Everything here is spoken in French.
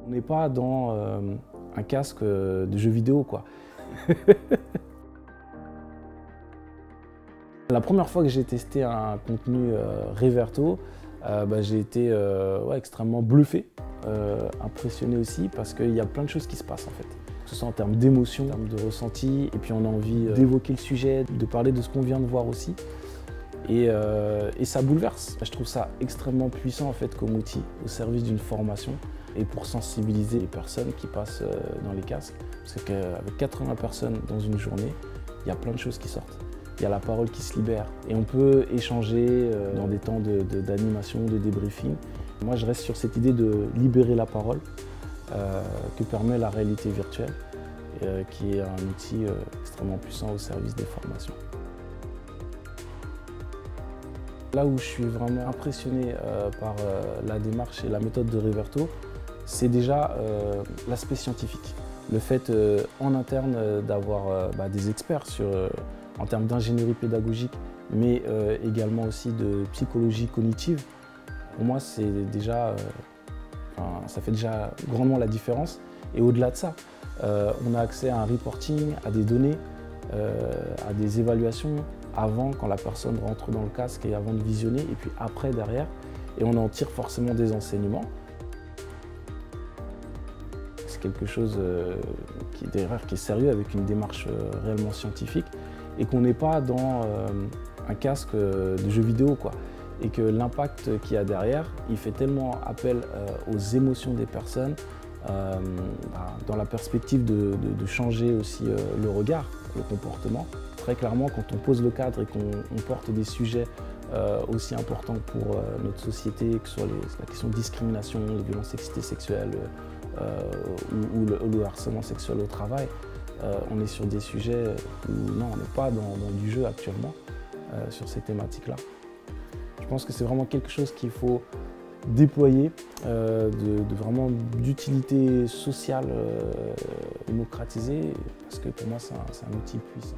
On n'est pas dans un casque de jeu vidéo, quoi. La première fois que j'ai testé un contenu Reverto, j'ai été extrêmement bluffé, impressionné aussi, parce qu'il y a plein de choses qui se passent en fait. Que ce soit en termes d'émotion, en termes de ressenti, et puis on a envie d'évoquer le sujet, de parler de ce qu'on vient de voir aussi. Et ça bouleverse. Je trouve ça extrêmement puissant en fait comme outil au service d'une formation et pour sensibiliser les personnes qui passent dans les casques. Parce qu'avec 80 personnes dans une journée, il y a plein de choses qui sortent. Il y a la parole qui se libère et on peut échanger dans des temps d'animation, de débriefing. Moi je reste sur cette idée de libérer la parole que permet la réalité virtuelle, qui est un outil extrêmement puissant au service des formations. Là où je suis vraiment impressionné par la démarche et la méthode de Reverto, c'est déjà l'aspect scientifique. Le fait en interne d'avoir des experts en termes d'ingénierie pédagogique, mais également aussi de psychologie cognitive. Pour moi, c'est déjà, ça fait déjà grandement la différence. Et au-delà de ça, on a accès à un reporting, à des données, à des évaluations avant, quand la personne rentre dans le casque et avant de visionner, et puis après, derrière. Et on en tire forcément des enseignements. C'est quelque chose qui est sérieux, avec une démarche réellement scientifique, et qu'on n'est pas dans un casque de jeu vidéo, quoi. Et que l'impact qu'il y a derrière, il fait tellement appel aux émotions des personnes, dans la perspective de changer aussi le regard, le comportement. Très clairement, quand on pose le cadre et qu'on porte des sujets aussi importants pour notre société, que ce soit la question de discrimination, de violence sexiste et sexuelle ou le harcèlement sexuel au travail, on est sur des sujets où non, on n'est pas dans du jeu actuellement sur ces thématiques-là. Je pense que c'est vraiment quelque chose qu'il faut déployer, vraiment d'utilité sociale démocratisée, parce que pour moi c'est un outil puissant.